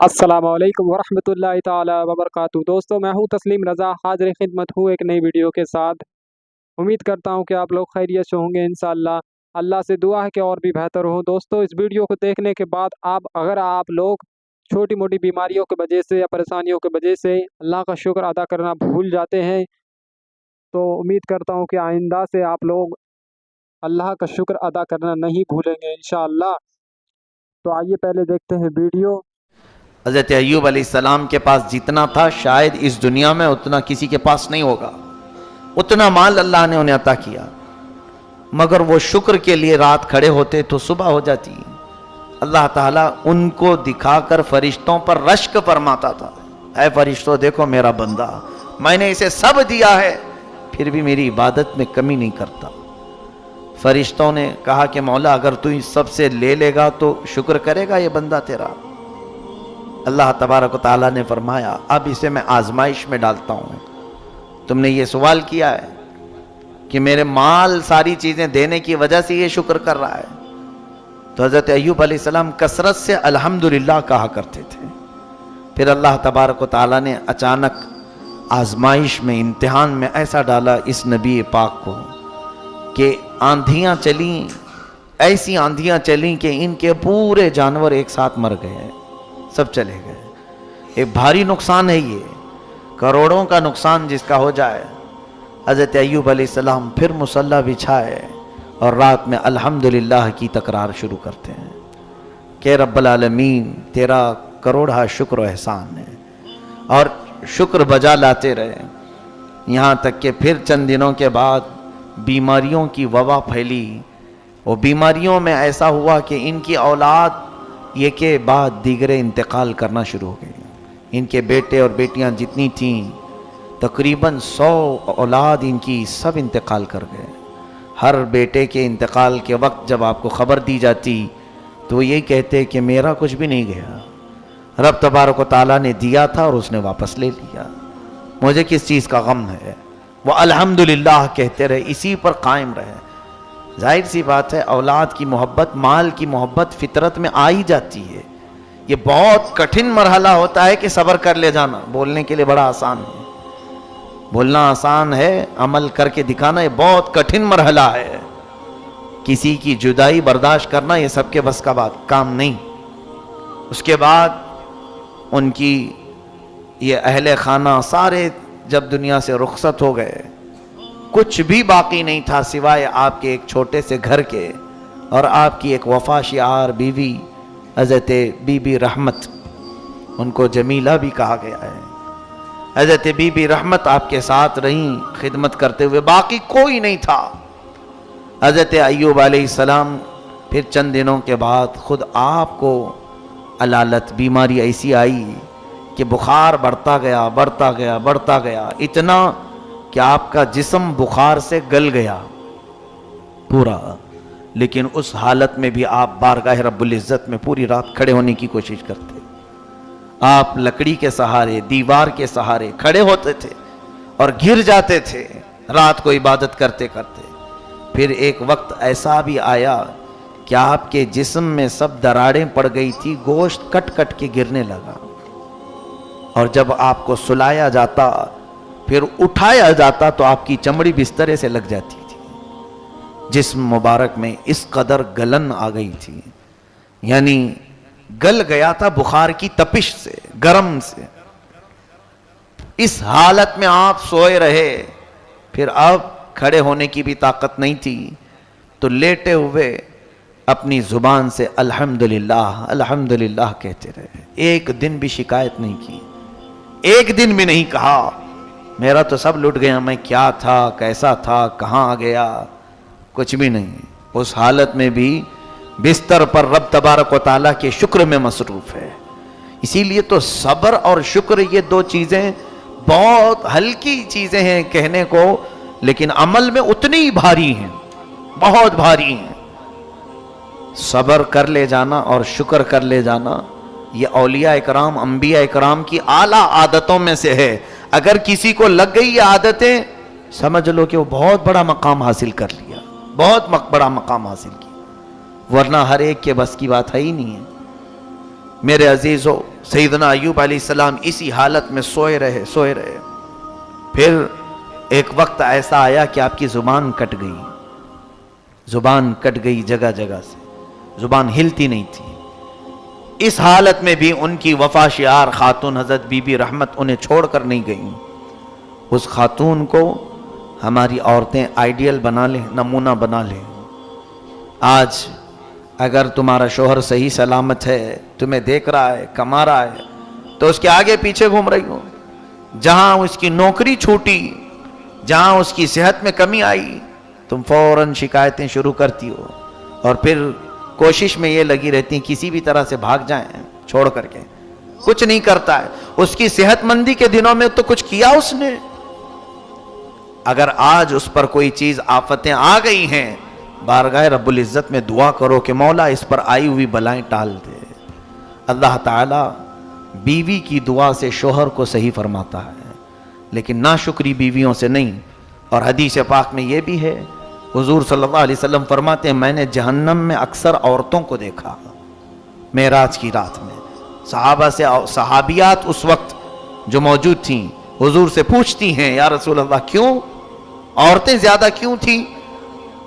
السلام علیکم ورحمۃ اللہ تعالی وبرکاتہ۔ دوستوں، میں ہوں تسلیم رضا، حاضر خدمت ہوں ایک نئی ویڈیو کے ساتھ۔ امید کرتا ہوں کہ آپ لوگ خیریت سے ہوں گے انشاءاللہ۔ اللہ سے دعا ہے کہ اور بھی بہتر ہوں۔ دوستوں، اس ویڈیو کو دیکھنے کے بعد اگر آپ لوگ چھوٹی موٹی بیماریوں کی وجہ سے یا پریشانیوں کی وجہ سے اللہ کا شکر ادا کرنا بھول جاتے ہیں، تو امید کرتا ہوں کہ آئندہ سے آپ لوگ اللہ کا شکر ادا کرنا نہیں بھولیں گے انشاءاللہ۔ تو آئیے پہلے دیکھتے ہیں ویڈیو۔ حضرت ایوب علیہ السلام کے پاس جتنا تھا شاید اس دنیا میں اتنا کسی کے پاس نہیں ہوگا، اتنا مال اللہ نے انہیں عطا کیا، مگر وہ شکر کے لیے رات کھڑے ہوتے تو صبح ہو جاتی۔ اللہ تعالیٰ ان کو دکھا کر فرشتوں پر رشک فرماتا تھا، اے فرشتوں دیکھو میرا بندہ، میں نے اسے سب دیا ہے پھر بھی میری عبادت میں کمی نہیں کرتا۔ فرشتوں نے کہا کہ مولا اگر تو اس سب سے لے لے گا تو شکر کرے گا یہ بندہ تیرا؟ اللہ تبارک و تعالیٰ نے فرمایا اب اسے میں آزمائش میں ڈالتا ہوں۔ تم نے یہ سوال کیا ہے کہ میرے مال ساری چیزیں دینے کی وجہ سے یہ شکر کر رہا ہے، تو حضرت ایوب علیہ السلام کثرت سے الحمدللہ کہا کرتے تھے۔ پھر اللہ تبارک و تعالیٰ نے اچانک آزمائش میں، امتحان میں ایسا ڈالا اس نبی پاک کو کہ آندھیاں چلیں، ایسی آندھیاں چلیں کہ ان کے پورے جانور ایک ساتھ مر گئے، سب چلے گئے۔ ایک بھاری نقصان ہے، یہ کروڑوں کا نقصان جس کا ہو جائے۔ حضرت ایوب علیہ السلام پھر مصلی بچھائے اور رات میں الحمدللہ کی تکرار شروع کرتے ہیں کہ رب العالمین تیرا کروڑا شکر و احسان ہے، اور شکر بجا لاتے رہے، یہاں تک کہ پھر چند دنوں کے بعد بیماریوں کی وبا پھیلی۔ وہ بیماریوں میں ایسا ہوا کہ ان کی اولاد یہ کے بعد دیگرے انتقال کرنا شروع ہو گئے۔ ان کے بیٹے اور بیٹیاں جتنی تھیں تقریباً 100 اولاد ان کی سب انتقال کر گئے۔ ہر بیٹے کے انتقال کے وقت جب آپ کو خبر دی جاتی تو وہ یہی کہتے کہ میرا کچھ بھی نہیں گیا، رب تبارک و تعالیٰ نے دیا تھا اور اس نے واپس لے لیا، مجھے کس چیز کا غم ہے۔ وہ الحمدللہ کہتے رہے، اسی پر قائم رہے۔ ظاہر سی بات ہے اولاد کی محبت، مال کی محبت فطرت میں آ ہی جاتی ہے۔ یہ بہت کٹھن مرحلہ ہوتا ہے کہ صبر کر لے جانا، بولنے کے لیے بڑا آسان ہے، بولنا آسان ہے، عمل کر کے دکھانا یہ بہت کٹھن مرحلہ ہے۔ کسی کی جدائی برداشت کرنا یہ سب کے بس کا بات کام نہیں۔ اس کے بعد ان کی یہ اہل خانہ سارے جب دنیا سے رخصت ہو گئے، کچھ بھی باقی نہیں تھا سوائے آپ کے ایک چھوٹے سے گھر کے اور آپ کی ایک وفا شعار بیوی حضرت بی بی رحمت، ان کو جمیلہ بھی کہا گیا ہے۔ حضرت بی بی رحمت آپ کے ساتھ رہیں خدمت کرتے ہوئے، باقی کوئی نہیں تھا۔ حضرت ایوب علیہ السلام پھر چند دنوں کے بعد خود آپ کو علالت بیماری ایسی آئی کہ بخار بڑھتا گیا بڑھتا گیا بڑھتا گیا، اتنا کہ آپ کا جسم بخار سے گل گیا پورا۔ لیکن اس حالت میں بھی آپ بارگاہ رب العزت میں پوری رات کھڑے ہونے کی کوشش کرتے۔ آپ لکڑی کے سہارے، دیوار کے سہارے کھڑے ہوتے تھے اور گر جاتے تھے رات کو عبادت کرتے کرتے۔ پھر ایک وقت ایسا بھی آیا کہ آپ کے جسم میں سب دراڑیں پڑ گئی تھی، گوشت کٹ کٹ کے گرنے لگا، اور جب آپ کو سلایا جاتا پھر اٹھایا جاتا تو آپ کی چمڑی بسترے سے لگ جاتی تھی۔ جسم مبارک میں اس قدر گلن آ گئی تھی، یعنی گل گیا تھا بخار کی تپش سے، گرم سے۔ اس حالت میں آپ سوئے رہے، پھر اب کھڑے ہونے کی بھی طاقت نہیں تھی، تو لیٹے ہوئے اپنی زبان سے الحمدللہ الحمدللہ کہتے رہے۔ ایک دن بھی شکایت نہیں کی، ایک دن بھی نہیں کہا میرا تو سب لٹ گیا، میں کیا تھا، کیسا تھا، کہاں آ گیا، کچھ بھی نہیں۔ اس حالت میں بھی بستر پر رب تبارک و تعالیٰ کے شکر میں مصروف ہے۔ اسی لیے تو صبر اور شکر یہ دو چیزیں بہت ہلکی چیزیں ہیں کہنے کو، لیکن عمل میں اتنی ہی بھاری ہیں، بہت بھاری ہیں۔ صبر کر لے جانا اور شکر کر لے جانا یہ اولیاء اکرام، انبیاء اکرام کی اعلیٰ عادتوں میں سے ہے۔ اگر کسی کو لگ گئی یہ عادتیں، سمجھ لو کہ وہ بہت بڑا مقام حاصل کر لیا، بہت بڑا مقام حاصل کیا، ورنہ ہر ایک کے بس کی بات ہے ہی نہیں ہے۔ میرے عزیزو سیدنا ایوب علیہ السلام اسی حالت میں سوئے رہے. پھر ایک وقت ایسا آیا کہ آپ کی زبان کٹ گئی جگہ جگہ سے، زبان ہلتی نہیں تھی. اس حالت میں بھی ان کی وفا شعار خاتون حضرت بی بی رحمت انہیں چھوڑ کر نہیں گئیں. اس خاتون کو ہماری عورتیں آئیڈیل بنا لیں، نمونہ بنا لیں. آج اگر تمہارا شوہر صحیح سلامت ہے، تمہیں دیکھ رہا ہے، کما رہا ہے، تو اس کے آگے پیچھے گھوم رہی ہو. جہاں اس کی نوکری چھوٹی، جہاں اس کی صحت میں کمی آئی، تم فوراً شکایتیں شروع کرتی ہو اور پھر کوشش میں یہ لگی رہتی ہیں کسی بھی طرح سے بھاگ جائیں چھوڑ کر کے. کچھ نہیں کرتا ہے. اس کی صحت مندی کے دنوں میں تو کچھ کیا اس نے. اگر آج اس پر کوئی چیز آفتیں آ گئی ہیں، بارگاہ رب العزت میں دعا کرو کہ مولا اس پر آئی ہوئی بلائیں ٹال دے. اللہ تعالیٰ بیوی کی دعا سے شوہر کو صحیح فرماتا ہے، لیکن ناشکری بیویوں سے نہیں. اور حدیث پاک میں یہ بھی ہے، حضور صلی اللہ علیہ وسلم فرماتے ہیں میں نے جہنم میں اکثر عورتوں کو دیکھا معراج کی رات میں. صحابہ سے صحابیات اس وقت جو موجود تھیں حضور سے پوچھتی ہیں یا رسول اللہ کیوں عورتیں زیادہ کیوں تھیں؟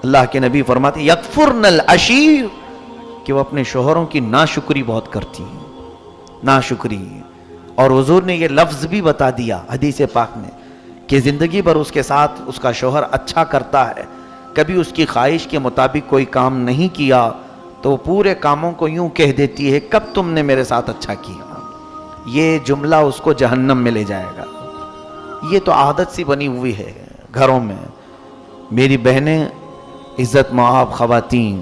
اللہ کے نبی فرماتے ہیں یکفرن العشیر، کہ وہ اپنے شوہروں کی ناشکری بہت کرتی ہیں. ناشکری. اور حضور نے یہ لفظ بھی بتا دیا حدیث پاک میں کہ زندگی بھر اس کے ساتھ اس کا شوہر اچھا کرتا ہے، کبھی اس کی خواہش کے مطابق کوئی کام نہیں کیا تو وہ پورے کاموں کو یوں کہہ دیتی ہے کب تم نے میرے ساتھ اچھا کیا. یہ جملہ اس کو جہنم میں لے جائے گا. یہ تو عادت سی بنی ہوئی ہے گھروں میں. میری بہنیں، عزت مآب خواتین،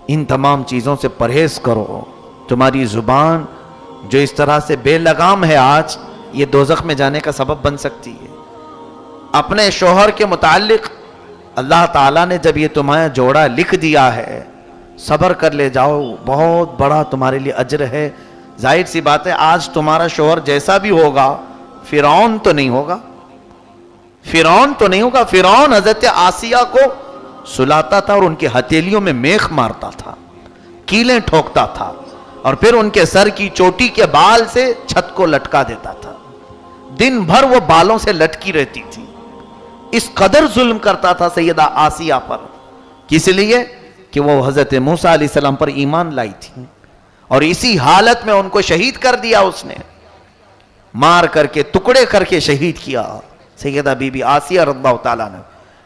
ان تمام چیزوں سے پرہیز کرو. تمہاری زبان جو اس طرح سے بے لگام ہے آج، یہ دوزخ میں جانے کا سبب بن سکتی ہے. اپنے شوہر کے متعلق اللہ تعالیٰ نے جب یہ تمہارا جوڑا لکھ دیا ہے، صبر کر لے جاؤ، بہت بڑا تمہارے لیے اجر ہے. ظاہر سی بات ہے آج تمہارا شوہر جیسا بھی ہوگا فرعون تو نہیں ہوگا. فرعون حضرت آسیہ کو سلاتا تھا اور ان کی ہتھیلیوں میں میخ مارتا تھا، کیلیں ٹھوکتا تھا، اور پھر ان کے سر کی چوٹی کے بال سے چھت کو لٹکا دیتا تھا. دن بھر وہ بالوں سے لٹکی رہتی تھی. اس قدر ظلم کرتا تھا سیدہ آسیہ پر. کس لیے؟ کہ وہ حضرت موسیٰ علیہ السلام پر ایمان لائی تھی، اور اسی حالت میں ان کو شہید کر دیا. اس نے مار کر کے ٹکڑے کر کے شہید کیا سیدہ بی بی آسیہ رضی اللہ تعالیٰ نے.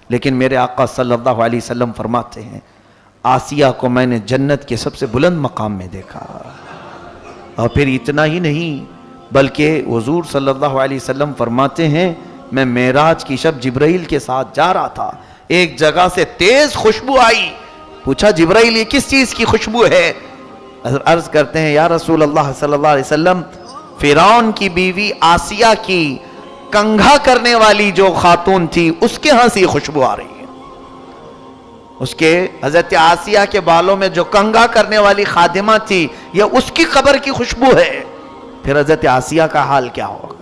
لیکن میرے آقا صلی اللہ علیہ وسلم فرماتے ہیں آسیہ کو میں نے جنت کے سب سے بلند مقام میں دیکھا. اور پھر اتنا ہی نہیں بلکہ حضور صلی اللہ علیہ وسلم فرماتے ہیں میں معراج کی شب جبرائیل کے ساتھ جا رہا تھا، ایک جگہ سے تیز خوشبو آئی. پوچھا جبرائیل یہ کس چیز کی خوشبو ہے؟ عرض کرتے ہیں یا رسول اللہ صلی اللہ علیہ وسلم فرعون کی بیوی آسیہ کی کنگھا کرنے والی جو خاتون تھی اس کے ہاں سے یہ خوشبو آ رہی ہے. اس کے حضرت آسیہ کے بالوں میں جو کنگھا کرنے والی خادمہ تھی یہ اس کی قبر کی خوشبو ہے. پھر حضرت آسیہ کا حال کیا ہوگا؟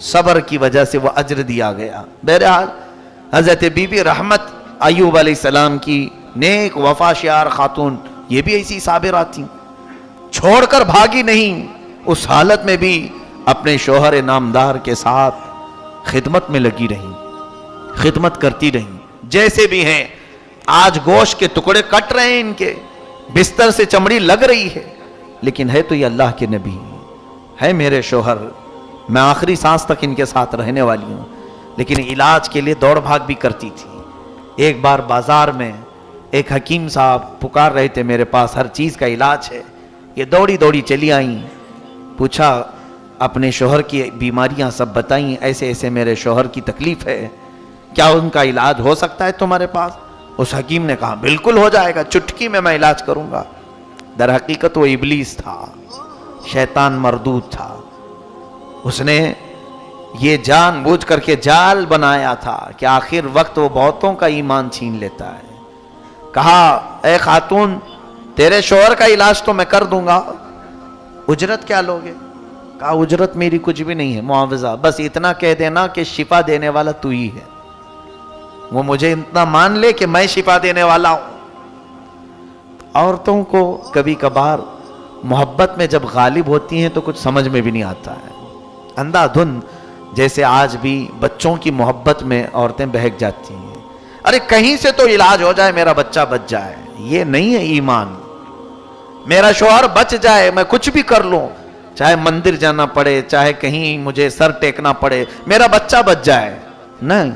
صبر کی وجہ سے وہ اجر دیا گیا. بہرحال حضرت بی بی رحمت ایوب علیہ السلام کی نیک وفا شعار خاتون یہ بھی ایسی صابرات تھیں، چھوڑ کر بھاگی نہیں. اس حالت میں بھی اپنے شوہر نامدار کے ساتھ خدمت میں لگی رہی، خدمت کرتی رہی. جیسے بھی ہیں آج گوشت کے ٹکڑے کٹ رہے ہیں، ان کے بستر سے چمڑی لگ رہی ہے، لیکن ہے تو یہ اللہ کے نبی ہے میرے شوہر، میں آخری سانس تک ان کے ساتھ رہنے والی ہوں. لیکن علاج کے لیے دوڑ بھاگ بھی کرتی تھی. ایک بار بازار میں ایک حکیم صاحب پکار رہے تھے میرے پاس، ہر چیز کا علاج ہے. یہ دوڑی دوڑی چلی آئیں، پوچھا اپنے شوہر کی بیماریاں سب بتائیں، ایسے ایسے میرے شوہر کی تکلیف ہے، کیا ان کا علاج ہو سکتا ہے تمہارے پاس؟ اس حکیم نے کہا بالکل ہو جائے گا، چٹکی میں علاج کروں گا. در حقیقت وہ ابلیس تھا، شیطان مردود تھا. اس نے یہ جان بوجھ کر کے جال بنایا تھا کہ آخر وقت وہ بہتوں کا ایمان چھین لیتا ہے. کہا اے خاتون تیرے شوہر کا علاج تو میں کر دوں گا، اجرت کیا لوگے؟ کہا اجرت میری کچھ بھی نہیں ہے، معاوضہ بس اتنا کہہ دینا کہ شفا دینے والا تو ہی ہے. وہ مجھے اتنا مان لے کہ میں شفا دینے والا ہوں. عورتوں کو کبھی کبھار محبت میں جب غالب ہوتی ہیں تو کچھ سمجھ میں بھی نہیں آتا ہے. اندھا دھند جیسے آج بھی بچوں کی محبت میں عورتیں بہک جاتی ہیں. ارے کہیں سے تو علاج ہو جائے, میرا بچہ بچ جائے. یہ نہیں ہے ایمان. میرا شوہر بچ جائے, میں کچھ بھی کر لوں, چاہے مندر جانا پڑے, چاہے کہیں مجھے سر ٹیکنا پڑے, میرا بچہ بچ جائے. نہیں,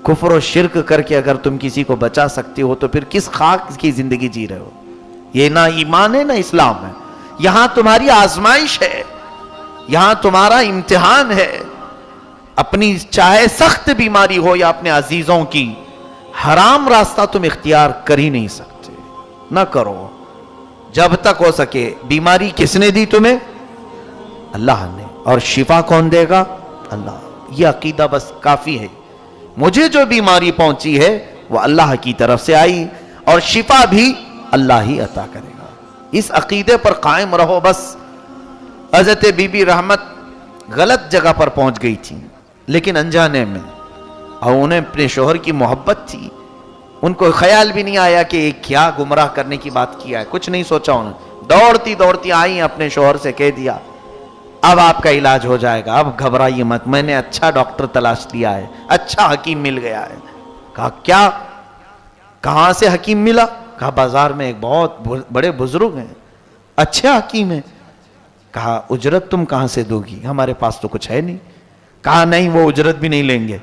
کفر و شرک کر کے اگر تم کسی کو بچا سکتی ہو تو پھر کس خاک کی زندگی جی رہے ہو؟ یہ نہ ایمان ہے نہ اسلام ہے. یہاں تمہاری آزمائش ہے, یہاں تمہارا امتحان ہے. اپنی چاہے سخت بیماری ہو یا اپنے عزیزوں کی, حرام راستہ تم اختیار کر ہی نہیں سکتے. نہ کرو جب تک ہو سکے. بیماری کس نے دی تمہیں؟ اللہ نے. اور شفا کون دے گا؟ اللہ. یہ عقیدہ بس کافی ہے. مجھے جو بیماری پہنچی ہے وہ اللہ کی طرف سے آئی, اور شفا بھی اللہ ہی عطا کرے گا. اس عقیدے پر قائم رہو بس. حضرت بی بی رحمت غلط جگہ پر پہنچ گئی تھی لیکن انجانے میں, اور انہیں اپنے شوہر کی محبت تھی. ان کو خیال بھی نہیں آیا کہ کیا گمراہ کرنے کی بات کیا ہے, کچھ نہیں سوچا. انہوں دوڑتی دوڑتی آئی, اپنے شوہر سے کہہ دیا اب آپ کا علاج ہو جائے گا, اب گھبرائیے مت, میں نے اچھا ڈاکٹر تلاش لیا ہے, اچھا حکیم مل گیا ہے. کہا کیا؟ کہاں سے حکیم ملا؟ کہا بازار میں ایک بہت بڑے بزرگ ہیں, اچھے حکیم ہیں. کہا اجرت تم کہاں سے دو گی؟ ہمارے پاس تو کچھ ہے نہیں. کہا نہیں, وہ اجرت بھی نہیں لیں گے.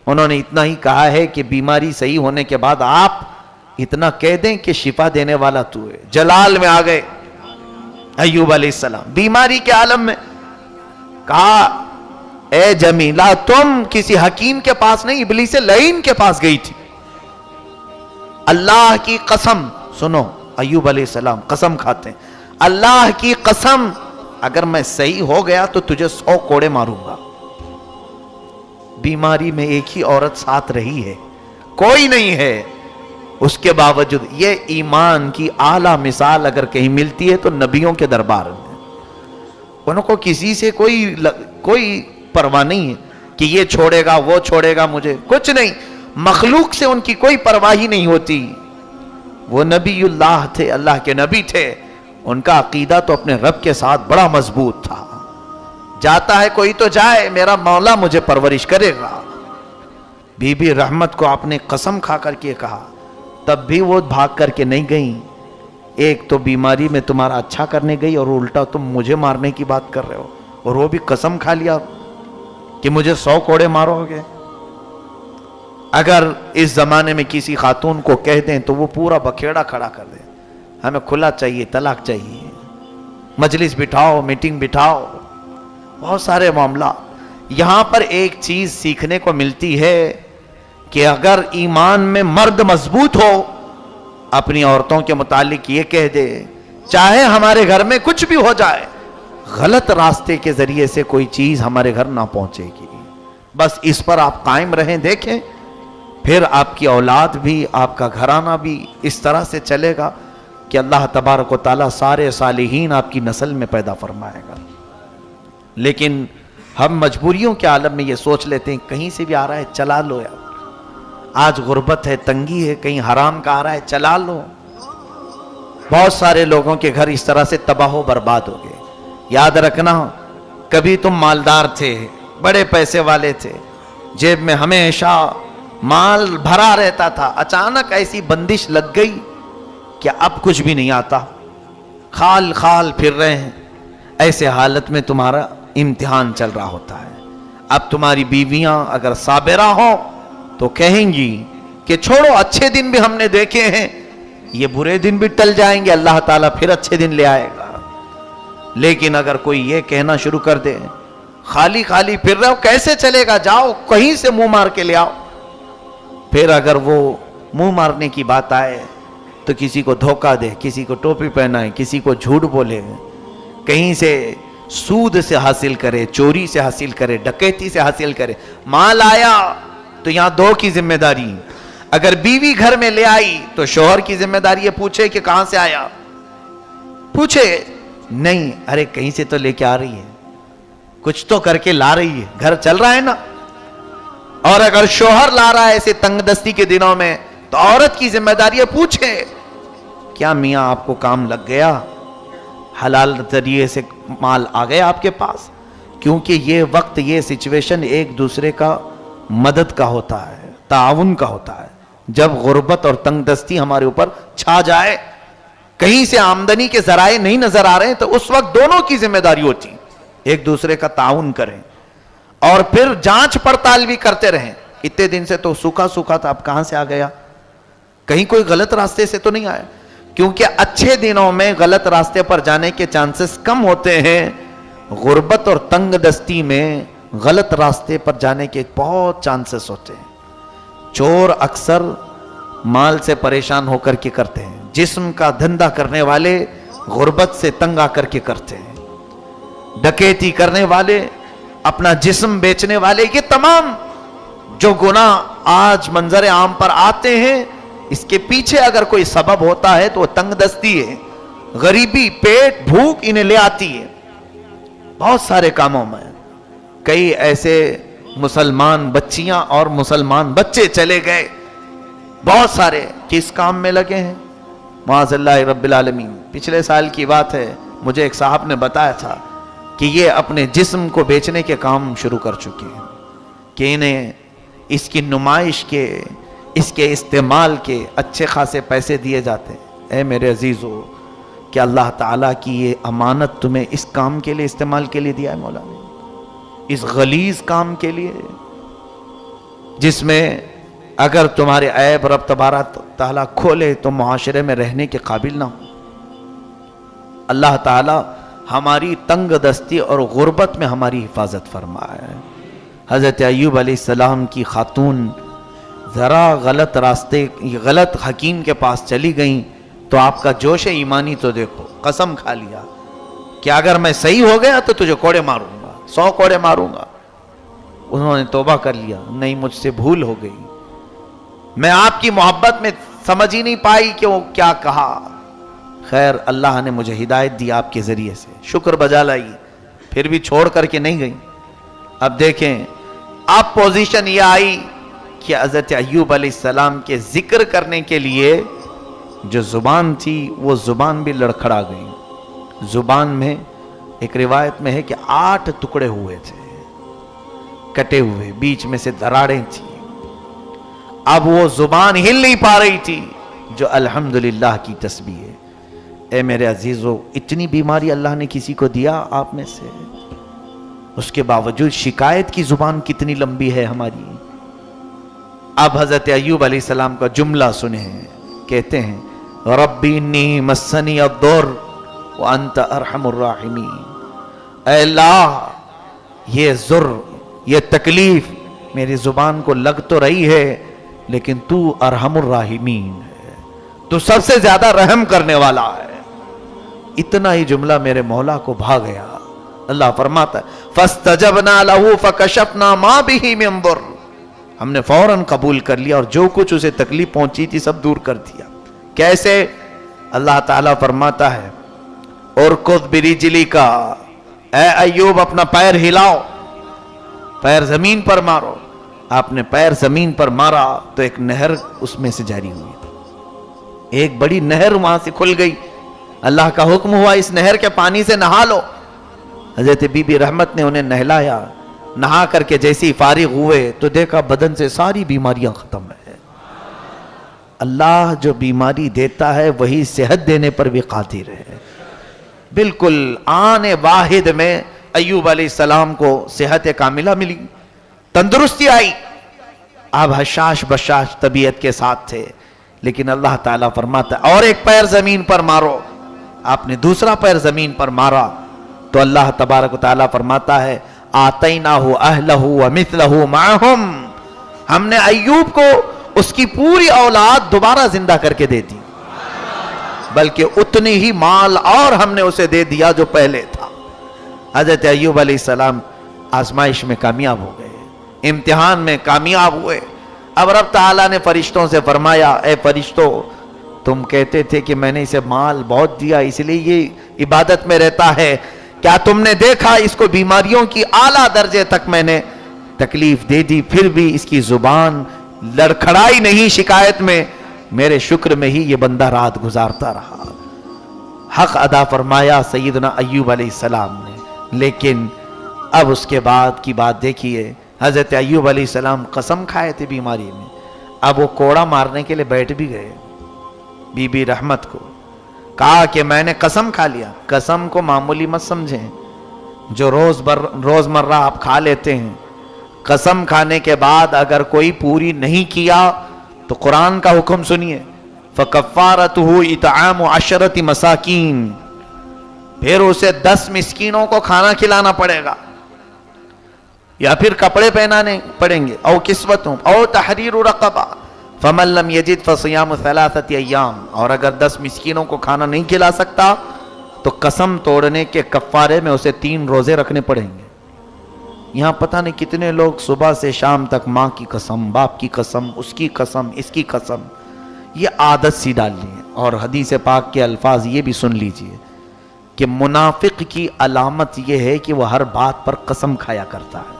انہوں نے اتنا ہی کہا ہے کہ بیماری صحیح ہونے کے بعد آپ اتنا کہہ دیں کہ شفا دینے والا تو ہے. جلال میں آ گئے ایوب علیہ السلام بیماری کے عالم میں. کہا اے جمیلہ, تم کسی حکیم کے پاس نہیں, ابلیس لعین کے پاس گئی تھی. اللہ کی قسم سنو, ایوب علیہ السلام قسم کھاتے ہیں, اللہ کی قسم اگر میں صحیح ہو گیا تو تجھے 100 کوڑے ماروں گا. بیماری میں ایک ہی عورت ساتھ رہی ہے, کوئی نہیں ہے. اس کے باوجود یہ ایمان کی اعلیٰ مثال اگر کہیں ملتی ہے تو نبیوں کے دربار میں. انہوں کو کسی سے کوئی پرواہ نہیں ہے کہ یہ چھوڑے گا وہ چھوڑے گا, مجھے کچھ نہیں. مخلوق سے ان کی کوئی پرواہ ہی نہیں ہوتی. وہ نبی اللہ تھے, اللہ کے نبی تھے. ان کا عقیدہ تو اپنے رب کے ساتھ بڑا مضبوط تھا. جاتا ہے کوئی تو جائے, میرا مولا مجھے پرورش کرے گا. بی بی رحمت کو آپ نے قسم کھا کر کے کہا, تب بھی وہ بھاگ کر کے نہیں گئیں. ایک تو بیماری میں تمہارا اچھا کرنے گئی اور الٹا تم مجھے مارنے کی بات کر رہے ہو, اور وہ بھی قسم کھا لیا کہ مجھے 100 کوڑے مارو گے. اگر اس زمانے میں کسی خاتون کو کہہ دیں تو وہ پورا بکھیڑا کھڑا کر دیں, ہمیں کھلا چاہیے, طلاق چاہیے, مجلس بٹھاؤ, میٹنگ بٹھاؤ, بہت سارے معاملات. یہاں پر ایک چیز سیکھنے کو ملتی ہے کہ اگر ایمان میں مرد مضبوط ہو, اپنی عورتوں کے متعلق یہ کہہ دے چاہے ہمارے گھر میں کچھ بھی ہو جائے, غلط راستے کے ذریعے سے کوئی چیز ہمارے گھر نہ پہنچے گی. بس اس پر آپ قائم رہیں, دیکھیں پھر آپ کی اولاد بھی, آپ کا گھرانہ بھی اس طرح سے چلے گا کہ اللہ تبارک و تعالیٰ سارے صالحین آپ کی نسل میں پیدا فرمائے گا. لیکن ہم مجبوریوں کے عالم میں یہ سوچ لیتے ہیں کہیں سے بھی آ رہا ہے چلا لو یار, آج غربت ہے, تنگی ہے, کہیں حرام کا آ رہا ہے چلا لو. بہت سارے لوگوں کے گھر اس طرح سے تباہ و برباد ہو گئے. یاد رکھنا, کبھی تم مالدار تھے, بڑے پیسے والے تھے, جیب میں ہمیشہ مال بھرا رہتا تھا, اچانک ایسی بندش لگ گئی کہ اب کچھ بھی نہیں آتا, خال خال پھر رہے ہیں. ایسے حالت میں تمہارا امتحان چل رہا ہوتا ہے. اب تمہاری بیویاں اگر صابرہ ہوں تو کہیں گی کہ چھوڑو, اچھے دن بھی ہم نے دیکھے ہیں, یہ برے دن بھی ٹل جائیں گے, اللہ تعالیٰ پھر اچھے دن لے آئے گا. لیکن اگر کوئی یہ کہنا شروع کر دے خالی خالی پھر رہے ہو, کیسے چلے گا, جاؤ کہیں سے منہ مار کے لے آؤ. پھر اگر وہ منہ مارنے کی بات آئے تو کسی کو دھوکہ دے, کسی کو ٹوپی پہنائے, کسی کو جھوٹ بولے, کہیں سے سود سے حاصل کرے, چوری سے حاصل کرے, ڈکیتی سے حاصل کرے. مال آیا تو یہاں دو کی ذمہ داری, اگر بیوی گھر میں لے آئی تو شوہر کی ذمہ داری ہے پوچھے کہ کہاں سے آیا, پوچھے نہیں, ارے کہیں سے تو لے کے آ رہی ہے, کچھ تو کر کے لا رہی ہے, گھر چل رہا ہے نا. اور اگر شوہر لا رہا ہے ایسے تنگ دستی کے دنوں میں تو عورت کی ذمہ داری ہے پوچھے کیا میاں آپ کو کام لگ گیا, حلال ذریعے سے مال آ گیا آپ کے پاس، کیونکہ یہ وقت، یہ سچویشن ایک دوسرے کا مدد کا ہوتا ہے، تعاون کا ہوتا ہے۔ جب غربت اور تنگ دستی ہمارے اوپر چھا جائے، کہیں سے آمدنی کے ذرائع نہیں نظر آ رہے ہیں، تو اس وقت دونوں کی ذمہ داری ہوتی ہے ایک دوسرے کا تعاون کریں، اور پھر جانچ پڑتال بھی کرتے رہیں۔ اتنے دن سے تو سوکھا سوکھا تھا، اب کہاں سے آ گیا؟ کہیں کوئی غلط راستے سے تو نہیں آیا؟ کیونکہ اچھے دنوں میں غلط راستے پر جانے کے چانسز کم ہوتے ہیں، غربت اور تنگ دستی میں غلط راستے پر جانے کے بہت چانسز ہوتے ہیں۔ چور اکثر مال سے پریشان ہو کر کے کرتے ہیں، جسم کا دھندہ کرنے والے غربت سے تنگ آ کر کے کرتے ہیں، ڈکیتی کرنے والے، اپنا جسم بیچنے والے، یہ تمام جو گناہ آج منظر عام پر آتے ہیں، اس کے پیچھے اگر کوئی سبب ہوتا ہے تو وہ تنگ دستی ہے، غریبی، پیٹ، بھوک انہیں لے آتی ہے۔ بہت سارے کاموں میں کئی ایسے مسلمان بچیاں اور مسلمان بچے چلے گئے، بہت سارے کس کام میں لگے ہیں؟ معاذ اللہ رب العالمین۔ پچھلے سال کی بات ہے، مجھے ایک صاحب نے بتایا تھا کہ یہ اپنے جسم کو بیچنے کے کام شروع کر چکے ہیں، کہ انہیں اس کی نمائش کے، اس کے استعمال کے اچھے خاصے پیسے دیے جاتے ہیں۔ اے میرے عزیزو، کہ اللہ تعالیٰ کی یہ امانت تمہیں اس کام کے لیے استعمال کے لیے دیا ہے مولا نے، اس غلیظ کام کے لیے، جس میں اگر تمہارے عیب رب تبارک تعالیٰ کھولے تو معاشرے میں رہنے کے قابل نہ ہو۔ اللہ تعالیٰ ہماری تنگ دستی اور غربت میں ہماری حفاظت فرمائے۔ حضرت ایوب علیہ السلام کی خاتون ذرا غلط راستے، غلط حکیم کے پاس چلی گئیں تو آپ کا جوش ایمانی تو دیکھو، قسم کھا لیا کہ اگر میں صحیح ہو گیا تو تجھے کوڑے ماروں گا، 100 کوڑے ماروں گا۔ انہوں نے توبہ کر لیا، نہیں مجھ سے بھول ہو گئی، میں آپ کی محبت میں سمجھ ہی نہیں پائی کہ وہ کیا کہا۔ خیر اللہ نے مجھے ہدایت دی آپ کے ذریعے سے، شکر بجا لائی، پھر بھی چھوڑ کر کے نہیں گئی۔ اب دیکھیں اب پوزیشن یہ آئی کہ حضرت ایوب علیہ السلام کے ذکر کرنے کے لیے جو زبان تھی وہ زبان بھی لڑکھڑا گئی۔ زبان میں ایک روایت میں ہے کہ 8 ٹکڑے ہوئے تھے، کٹے ہوئے، بیچ میں سے دراڑیں تھیں۔ اب وہ زبان ہل نہیں پا رہی تھی، جو الحمدللہ کی تسبیح ہے۔ اے میرے عزیزو، اتنی بیماری اللہ نے کسی کو دیا آپ میں سے، اس کے باوجود شکایت کی زبان کتنی لمبی ہے ہماری۔ اب حضرت ایوب علیہ السلام کا جملہ سنیں، کہتے ہیں ربی انی مسنی الضر وانت ارحم الراحمین۔ اے اللہ، یہ ضر، یہ تکلیف میری زبان کو لگ تو رہی ہے، لیکن تو ارحم الراحمین ہے، تو سب سے زیادہ رحم کرنے والا ہے۔ اتنا ہی جملہ میرے مولا کو بھا گیا۔ اللہ فرماتا ہے فاستجبنا له فکشفنا ما به من ضر، ہم نے فوراً قبول کر لیا اور جو کچھ اسے تکلیف پہنچی تھی سب دور کر دیا۔ کیسے؟ اللہ تعالیٰ فرماتا ہے ارکض برجلک، اے ایوب اپنا پیر ہلاؤ، پیر زمین پر مارو۔ آپ نے پیر زمین پر مارا تو ایک نہر اس میں سے جاری ہوئی، ایک بڑی نہر وہاں سے کھل گئی۔ اللہ کا حکم ہوا اس نہر کے پانی سے نہا لو۔ حضرت بی بی رحمت نے انہیں نہلایا، نہا کر کے جیسے فارغ ہوئے تو دیکھا بدن سے ساری بیماریاں ختم ہے۔ اللہ جو بیماری دیتا ہے وہی صحت دینے پر بھی قادر ہے۔ بالکل آن واحد میں ایوب علیہ السلام کو صحت کاملہ ملی، تندرستی آئی۔ آپ حشاش بشاش طبیعت کے ساتھ تھے، لیکن اللہ تعالیٰ فرماتا ہے اور ایک پیر زمین پر مارو۔ آپ نے دوسرا پیر زمین پر مارا تو اللہ تبارک و تعالیٰ فرماتا ہے آتیناہ اہلہ ومثلہ معہم، ہم نے ایوب کو اس کی پوری اولاد دوبارہ زندہ کر کے دے دی، بلکہ اتنی ہی مال اور ہم نے اسے دے دیا جو پہلے تھا۔ حضرت ایوب علیہ السلام آزمائش میں کامیاب ہو گئے، امتحان میں کامیاب ہوئے۔ اب رب تعالیٰ نے فرشتوں سے فرمایا اے فرشتوں، تم کہتے تھے کہ میں نے اسے مال بہت دیا اس لیے یہ عبادت میں رہتا ہے، کیا تم نے دیکھا اس کو بیماریوں کی اعلیٰ درجے تک میں نے تکلیف دے دی، پھر بھی اس کی زبان لڑکھڑائی نہیں شکایت میں، میرے شکر میں ہی یہ بندہ رات گزارتا رہا۔ حق ادا فرمایا سیدنا ایوب علیہ السلام نے۔ لیکن اب اس کے بعد کی بات دیکھیے، حضرت ایوب علیہ السلام قسم کھائے تھے بیماری میں، اب وہ کوڑا مارنے کے لیے بیٹھ بھی گئے۔ بی بی رحمت کو کہا کہ میں نے قسم کھا لیا۔ قسم کو معمولی مت سمجھیں جو روزمرہ آپ کھا لیتے ہیں۔ قسم کھانے کے بعد اگر کوئی پوری نہیں کیا تو قرآن کا حکم سنیے، فَكَفَّارَتُهُ إِطْعَامُ عَشْرَةِ مَسَاكِينَ، پھر اسے 10 مسکینوں کو کھانا کھلانا پڑے گا، یا پھر کپڑے پہنانے پڑیں گے، او کسوتوں او تحریر رقبہ، فَمَن لَّمْ يَجِدْ فَصِيَامُ 3 أَيَّامٍ، اور اگر 10 مسکینوں کو کھانا نہیں کھلا سکتا تو قسم توڑنے کے کفارے میں اسے 3 روزے رکھنے پڑیں گے۔ یہاں پتہ نہیں کتنے لوگ صبح سے شام تک ماں کی قسم، باپ کی قسم، اس کی قسم، اس کی قسم، یہ عادت سی ڈال لی ہے۔ اور حدیث پاک کے الفاظ یہ بھی سن لیجئے کہ منافق کی علامت یہ ہے کہ وہ ہر بات پر قسم کھایا کرتا ہے۔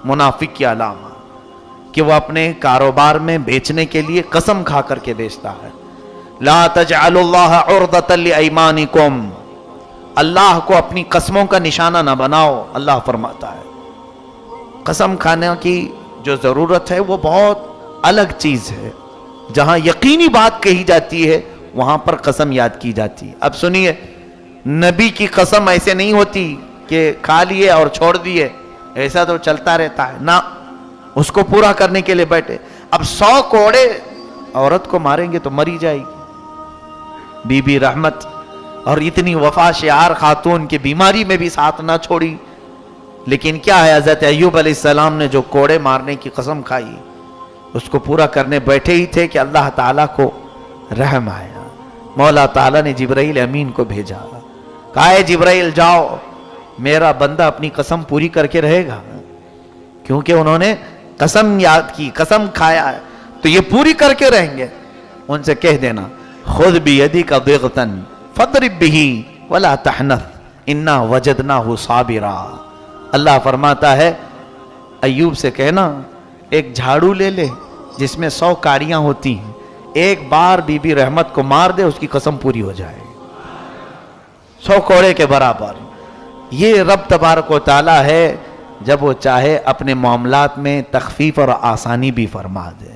منافق کی علامت کہ وہ اپنے کاروبار میں بیچنے کے لیے قسم کھا کر کے بیچتا ہے۔ لا تجعلوا اللہ عرضۃ لایمانکم، اللہ کو اپنی قسموں کا نشانہ نہ بناؤ، اللہ فرماتا ہے۔ قسم کھانے کی جو ضرورت ہے وہ بہت الگ چیز ہے۔ جہاں یقینی بات کہی جاتی ہے وہاں پر قسم یاد کی جاتی ہے۔ اب سنیے، نبی کی قسم ایسے نہیں ہوتی کہ کھا لیے اور چھوڑ دیے، ایسا تو چلتا رہتا ہے نہ، اس کو پورا کرنے کے لیے بیٹھے۔ اب 100 کوڑے عورت کو ماریں گے تو مری جائے گی۔ بی بی رحمت اور اتنی وفا شعار خاتون کی بیماری میں بھی ساتھ نہ چھوڑی، لیکن کیا ہے، حضرت ایوب علیہ السلام نے جو کوڑے مارنے کی قسم کھائی اس کو پورا کرنے بیٹھے ہی تھے کہ اللہ تعالیٰ کو رحم آیا۔ مولا تعالیٰ نے جبرائیل امین کو بھیجا، کہا ہے جبرائیل جاؤ، میرا بندہ اپنی قسم پوری کر کے رہے گا، کیونکہ انہوں نے قسم یاد کی، قسم کھایا ہے تو یہ پوری کر کے رہیں گے۔ ان سے کہہ دینا خذ بیدک ضغطا فاضرب به ولا تحنث انا وجدناه صابرا۔ اللہ فرماتا ہے ایوب سے کہنا ایک جھاڑو لے لے جس میں 100 کاڑیاں ہوتی ہیں، ایک بار بی بی رحمت کو مار دے، اس کی قسم پوری ہو جائے، 100 کوڑے کے برابر۔ یہ رب تبارک و تعالی ہے، جب وہ چاہے اپنے معاملات میں تخفیف اور آسانی بھی فرما دے۔